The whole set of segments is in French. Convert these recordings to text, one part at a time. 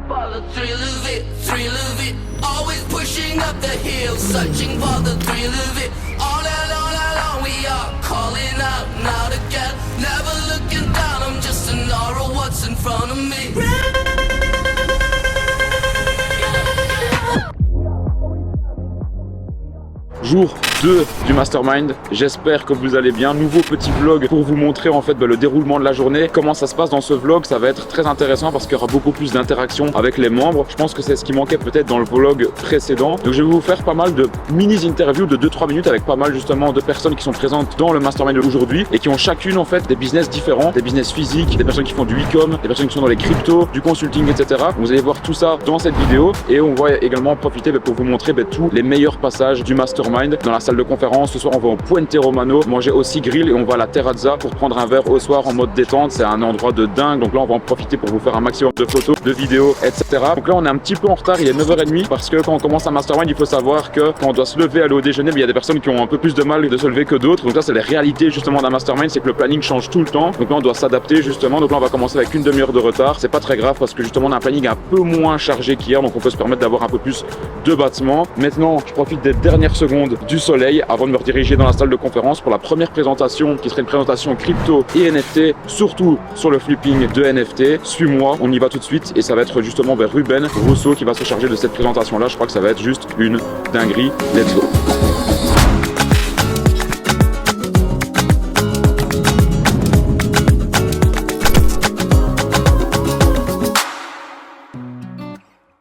for the thrill of it. Always pushing up the hill, searching for the thrill of it. All along we are calling out now together. Never looking down, I'm just an aura of what's in front of me. Jour 2 du Mastermind, j'espère que vous allez bien. Nouveau petit vlog pour vous montrer en fait le déroulement de la journée, comment ça se passe dans ce vlog. Ça va être très intéressant parce qu'il y aura beaucoup plus d'interaction avec les membres. Je pense que c'est ce qui manquait peut-être dans le vlog précédent. Donc je vais vous faire pas mal de mini-interviews de 2-3 minutes avec pas mal justement de personnes qui sont présentes dans le Mastermind aujourd'hui et qui ont chacune en fait des business différents, des business physiques, des personnes qui font du e-com, des personnes qui sont dans les cryptos, du consulting, etc. Vous allez voir tout ça dans cette vidéo et on va également profiter pour vous montrer tous les meilleurs passages du Mastermind dans la salle de conférence. Ce soir on va au Puente Romano manger aussi grill et on va à la Terrazza pour prendre un verre au soir en mode détente. C'est un endroit de dingue, donc là on va en profiter pour vous faire un maximum de photos, de vidéos, etc. Donc là on est un petit peu en retard, il est 9h30 parce que quand on commence un Mastermind il faut savoir que quand on doit se lever, aller au déjeuner, il y a des personnes qui ont un peu plus de mal de se lever que d'autres. Donc là c'est la réalité justement d'un Mastermind, c'est que le planning change tout le temps, donc là on doit s'adapter justement. Donc là on va commencer avec une demi-heure de retard, c'est pas très grave parce que justement on a un planning un peu moins chargé qu'hier, donc on peut se permettre d'avoir un peu plus de battements. Maintenant je profite des dernières secondes du soleil avant de me rediriger dans la salle de conférence pour la première présentation qui serait une présentation crypto et NFT, surtout sur le flipping de NFT. Suis-moi, on y va tout de suite et ça va être justement vers Ruben Rousseau qui va se charger de cette présentation là. Je crois que ça va être juste une dinguerie. Let's go.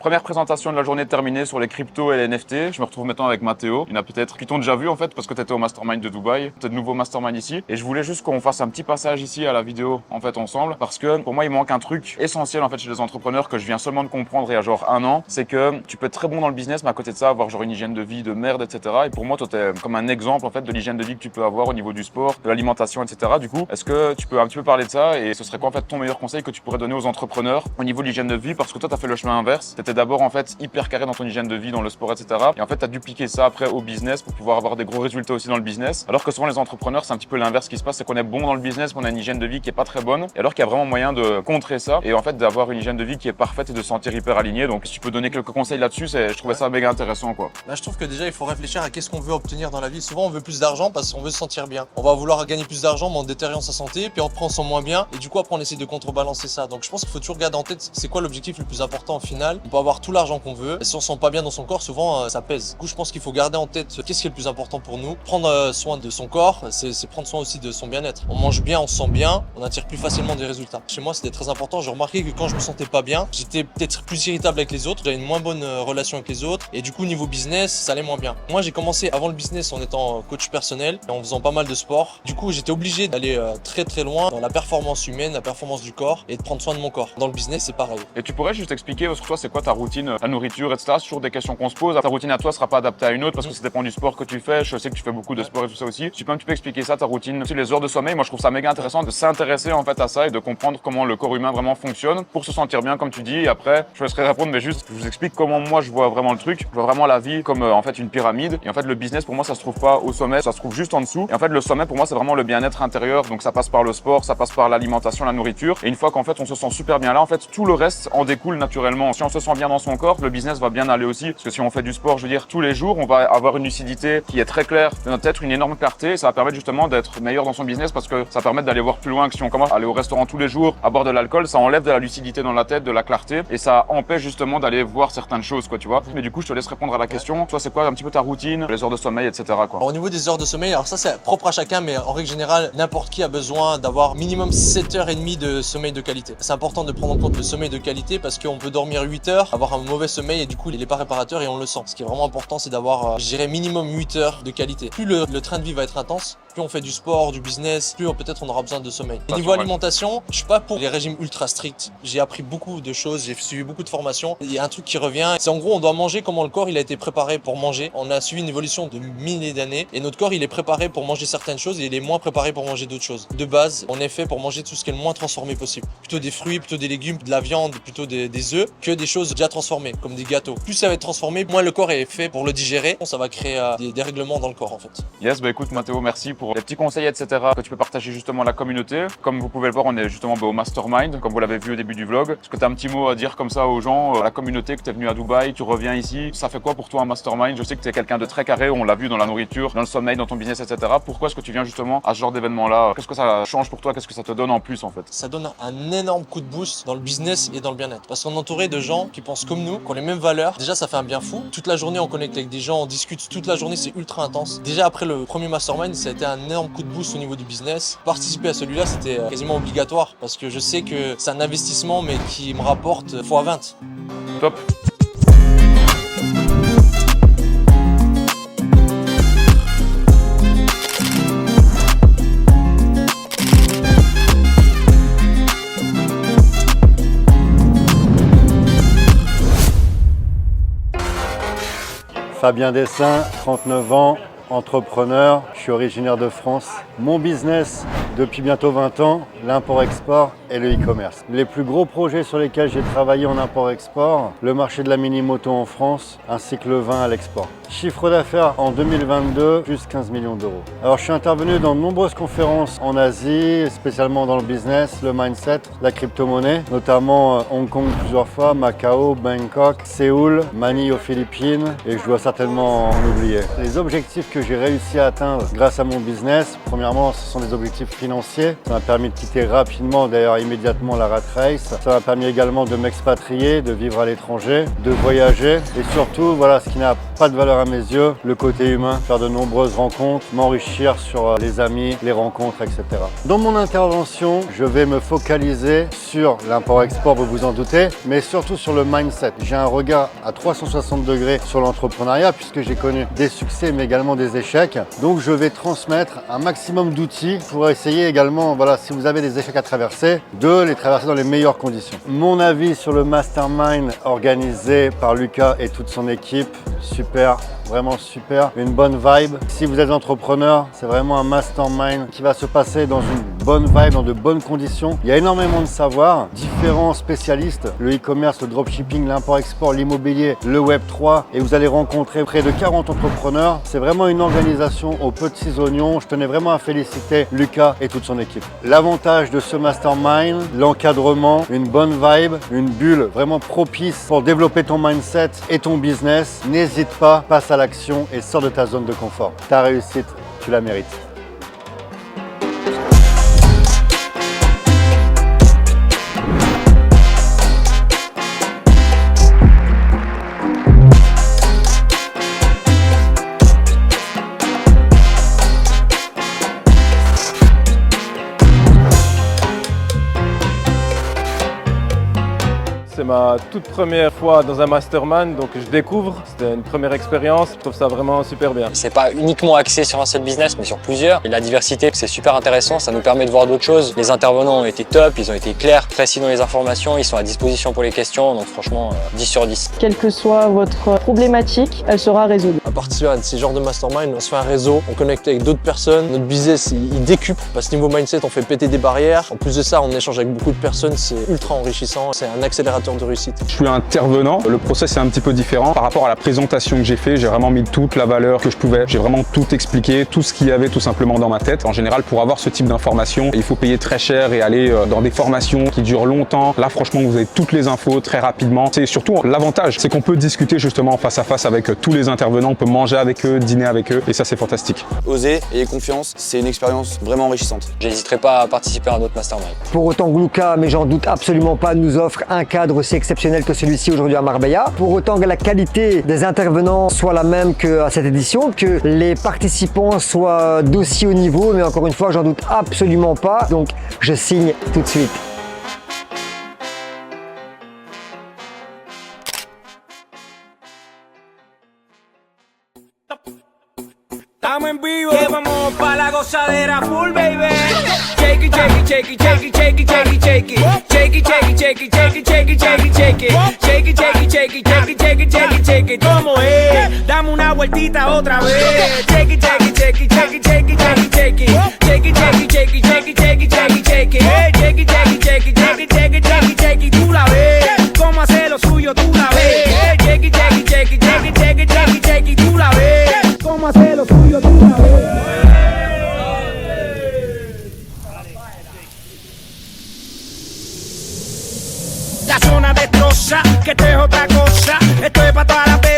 Première présentation de la journée terminée sur les cryptos et les NFT. Je me retrouve maintenant avec Mathéo. Il y en a peut-être qui t'ont déjà vu en fait parce que tu étais au Mastermind de Dubaï. Tu es de nouveau Mastermind ici. Et je voulais juste qu'on fasse un petit passage ici à la vidéo en fait ensemble parce que pour moi il manque un truc essentiel en fait chez les entrepreneurs que je viens seulement de comprendre il y a genre un an. C'est que tu peux être très bon dans le business mais à côté de ça avoir genre une hygiène de vie de merde, etc. Et pour moi toi t'es comme un exemple en fait de l'hygiène de vie que tu peux avoir au niveau du sport, de l'alimentation, etc. Du coup, est-ce que tu peux un petit peu parler de ça et ce serait quoi en fait ton meilleur conseil que tu pourrais donner aux entrepreneurs au niveau de l'hygiène de vie? Parce que toi t'as fait le chemin inverse. T'étais d'abord en fait hyper carré dans ton hygiène de vie, dans le sport, etc. Et en fait, tu as dupliqué ça après au business pour pouvoir avoir des gros résultats aussi dans le business. Alors que souvent, les entrepreneurs, c'est un petit peu l'inverse qui se passe, c'est qu'on est bon dans le business, mais on a une hygiène de vie qui est pas très bonne. Et alors qu'il y a vraiment moyen de contrer ça et en fait d'avoir une hygiène de vie qui est parfaite et de se sentir hyper aligné. Donc, si tu peux donner quelques conseils là-dessus, je trouvais ça méga intéressant, quoi. Là, je trouve que déjà, il faut réfléchir à qu'est-ce qu'on veut obtenir dans la vie. Souvent, on veut plus d'argent parce qu'on veut se sentir bien. On va vouloir gagner plus d'argent, mais en détériorant sa santé, puis après, on se sent moins bien. Et du coup, après, on essaie de contrebalancer ça. Donc, je pense qu'il faut toujours garder en tête c'est quoi l'objectif le plus important au final. On peut avoir tout l'argent qu'on veut. Et si on se sent pas bien dans son corps, souvent ça pèse. Du coup, je pense qu'il faut garder en tête qu'est-ce qui est le plus important pour nous. Prendre soin de son corps, c'est prendre soin aussi de son bien-être. On mange bien, on se sent bien, on attire plus facilement des résultats. Chez moi, c'était très important. J'ai remarqué que quand je me sentais pas bien, j'étais peut-être plus irritable avec les autres, j'avais une moins bonne relation avec les autres et du coup, niveau business, ça allait moins bien. Moi, j'ai commencé avant le business en étant coach personnel et en faisant pas mal de sport. Du coup, j'étais obligé d'aller très très loin dans la performance humaine, la performance du corps et de prendre soin de mon corps. Dans le business, c'est pareil. Et tu pourrais juste expliquer, parce que toi, c'est quoi ta routine, la nourriture, etc. C'est toujours des questions qu'on se pose. Ta routine à toi sera pas adaptée à une autre parce que ça dépend du sport que tu fais. Je sais que tu fais beaucoup de sport et tout ça aussi. Tu peux un petit peu expliquer ça, ta routine, aussi les heures de sommeil. Moi, je trouve ça méga intéressant de s'intéresser en fait à ça et de comprendre comment le corps humain vraiment fonctionne pour se sentir bien, comme tu dis. Et après, je laisserai répondre, mais juste, je vous explique comment moi je vois vraiment le truc. Je vois vraiment la vie comme en fait une pyramide. Et en fait, le business pour moi, ça se trouve pas au sommet, ça se trouve juste en dessous. Et en fait, le sommet pour moi, c'est vraiment le bien-être intérieur. Donc, ça passe par le sport, ça passe par l'alimentation, la nourriture. Et une fois qu'en fait, on se sent super bien là, en fait, tout le reste en découle naturellement. Si on se sent bien dans son corps, le business va bien aller aussi. Parce que si on fait du sport, je veux dire, tous les jours, on va avoir une lucidité qui est très claire de notre tête, une énorme clarté. Ça va permettre justement d'être meilleur dans son business parce que ça permet d'aller voir plus loin que si on commence à aller au restaurant tous les jours, à boire de l'alcool, ça enlève de la lucidité dans la tête, de la clarté et ça empêche justement d'aller voir certaines choses, quoi, tu vois. Mais du coup, je te laisse répondre à la question. Toi, c'est quoi un petit peu ta routine, les heures de sommeil, etc., quoi. Alors, au niveau des heures de sommeil, alors ça, c'est propre à chacun, mais en règle générale, n'importe qui a besoin d'avoir minimum 7h30 de sommeil de qualité. C'est important de prendre en compte le sommeil de qualité parce qu'on peut dormir 8 heures, avoir un mauvais sommeil et du coup, il n'est pas réparateur et on le sent. Ce qui est vraiment important, c'est d'avoir, je dirais, minimum 8 heures de qualité. Plus le train de vie va être intense, plus on fait du sport, du business, plus peut-être on aura besoin de sommeil. Et niveau alimentation, je suis pas pour les régimes ultra stricts. J'ai appris beaucoup de choses, j'ai suivi beaucoup de formations. Il y a un truc qui revient, c'est en gros on doit manger comment le corps il a été préparé pour manger. On a suivi une évolution de milliers d'années et notre corps il est préparé pour manger certaines choses et il est moins préparé pour manger d'autres choses. De base, on est fait pour manger tout ce qui est le moins transformé possible. Plutôt des fruits, plutôt des légumes, de la viande, plutôt des œufs que des choses déjà transformées comme des gâteaux. Plus ça va être transformé, moins le corps est fait pour le digérer. Ça va créer des dérèglements dans le corps en fait. Yes, bah écoute Mathéo, merci pour des petits conseils, etc. que tu peux partager justement à la communauté. Comme vous pouvez le voir, on est justement au Mastermind, comme vous l'avez vu au début du vlog. Est-ce que tu as un petit mot à dire comme ça aux gens, à la communauté, que tu es venu à Dubaï, tu reviens ici? Ça fait quoi pour toi un Mastermind? Je sais que tu es quelqu'un de très carré, on l'a vu dans la nourriture, dans le sommeil, dans ton business, etc. Pourquoi est-ce que tu viens justement à ce genre d'événement-là? Qu'est-ce que ça change pour toi? Qu'est-ce que ça te donne en plus en fait? Ça donne un énorme coup de boost dans le business et dans le bien-être. Parce qu'on est entouré de gens qui pensent comme nous, qui ont les mêmes valeurs. Déjà, ça fait un bien fou. Toute la journée, on connecte avec des gens, on discute toute la journée, c'est ultra intense. Déjà, après le premier Mastermind, ça a été un énorme coup de boost au niveau du business. Participer à celui-là, c'était quasiment obligatoire parce que je sais que c'est un investissement mais qui me rapporte x20. Top. Fabien Dessin, 39 ans, entrepreneur, je suis originaire de France. Mon business depuis bientôt 20 ans, l'import-export et le e-commerce. Les plus gros projets sur lesquels j'ai travaillé en import-export, le marché de la mini-moto en France, ainsi que le vin à l'export. Chiffre d'affaires en 2022, plus 15 millions d'euros. Alors je suis intervenu dans de nombreuses conférences en Asie, spécialement dans le business, le mindset, la crypto-monnaie, notamment Hong Kong plusieurs fois, Macao, Bangkok, Séoul, Manille aux Philippines et je dois certainement en oublier. Les objectifs que j'ai réussi à atteindre grâce à mon business, premièrement ce sont des objectifs financiers. Ça m'a permis de quitter rapidement, d'ailleurs immédiatement la rat race. Ça m'a permis également de m'expatrier, de vivre à l'étranger, de voyager et surtout, voilà, ce qui n'a pas de valeur à mes yeux, le côté humain, faire de nombreuses rencontres, m'enrichir sur les amis, les rencontres, etc. Dans mon intervention, je vais me focaliser sur l'import-export, vous vous en doutez, mais surtout sur le mindset. J'ai un regard à 360 degrés sur l'entrepreneuriat puisque j'ai connu des succès mais également des échecs. Donc je vais transmettre un maximum d'outils pour essayer également, voilà, si vous avez des échecs à traverser, de les traverser dans les meilleures conditions. Mon avis sur le mastermind organisé par Lucas et toute son équipe, super, vraiment super, une bonne vibe. Si vous êtes entrepreneur, c'est vraiment un mastermind qui va se passer dans une bonne vibe, dans de bonnes conditions. Il y a énormément de savoir, différents spécialistes, le e-commerce, le dropshipping, l'import-export, l'immobilier, le Web3 et vous allez rencontrer près de 40 entrepreneurs. C'est vraiment une organisation aux petits oignons. Je tenais vraiment à féliciter Lucas et toute son équipe. L'avantage de ce mastermind, l'encadrement, une bonne vibe, une bulle vraiment propice pour développer ton mindset et ton business. N'hésite pas, passe à l'action et sors de ta zone de confort. Ta réussite, tu la mérites. C'est ma toute première fois dans un mastermind, donc je découvre, c'était une première expérience, je trouve ça vraiment super bien. C'est pas uniquement axé sur un seul business, mais sur plusieurs. Et la diversité, c'est super intéressant, ça nous permet de voir d'autres choses. Les intervenants ont été top, ils ont été clairs, précis dans les informations, ils sont à disposition pour les questions, donc franchement, 10 sur 10. Quelle que soit votre problématique, elle sera résolue. À partir de ces genres de mastermind, on se fait un réseau, on connecte avec d'autres personnes, notre business il décuple, parce que niveau mindset, on fait péter des barrières. En plus de ça, on échange avec beaucoup de personnes, c'est ultra enrichissant, c'est un accélérateur de réussite. Je suis intervenant, le process est un petit peu différent. Par rapport à la présentation que j'ai fait, j'ai vraiment mis toute la valeur que je pouvais. J'ai vraiment tout expliqué, tout ce qu'il y avait tout simplement dans ma tête. En général, pour avoir ce type d'informations, il faut payer très cher et aller dans des formations qui durent longtemps. Là, franchement, vous avez toutes les infos très rapidement. C'est surtout l'avantage, c'est qu'on peut discuter justement face à face avec tous les intervenants. On peut manger avec eux, dîner avec eux et ça, c'est fantastique. Osez, ayez confiance, c'est une expérience vraiment enrichissante. J'hésiterai pas à participer à un autre mastermind. Pour autant que Lucas, mais j'en doute absolument pas, nous offre un cadre aussi exceptionnel que celui-ci aujourd'hui à Marbella. Pour autant que la qualité des intervenants soit la même qu'à cette édition, que les participants soient d'aussi haut niveau, mais encore une fois, j'en doute absolument pas. Donc, je signe tout de suite. Estamos en vivo, que vamos pa' la gozadera full, baby. Shake it, shake it, shake it, shake it, shake it, shake it, shake it. Shake it, shake it, shake it, shake it, shake it, shake it, shake it. Shake it, shake it, shake it, shake it, shake it, shake it, shake it. ¿Cómo es? Dame una vueltita otra vez. Shake it, shake it, shake it, shake it, shake it, shake it, shake it. Shake it, shake it, shake it, shake it, shake it, shake it, shake it. Shake it, shake it, shake it, shake it, shake it, shake it, shake it. Tú la ves, cómo hace lo suyo, tú la ves. Shake it, shake it, shake it, shake it, shake it, shake it, shake it. Tú la ves, cómo hace lo suyo, tú la ves. una destroza, que esto es otra cosa. Esto es para toda la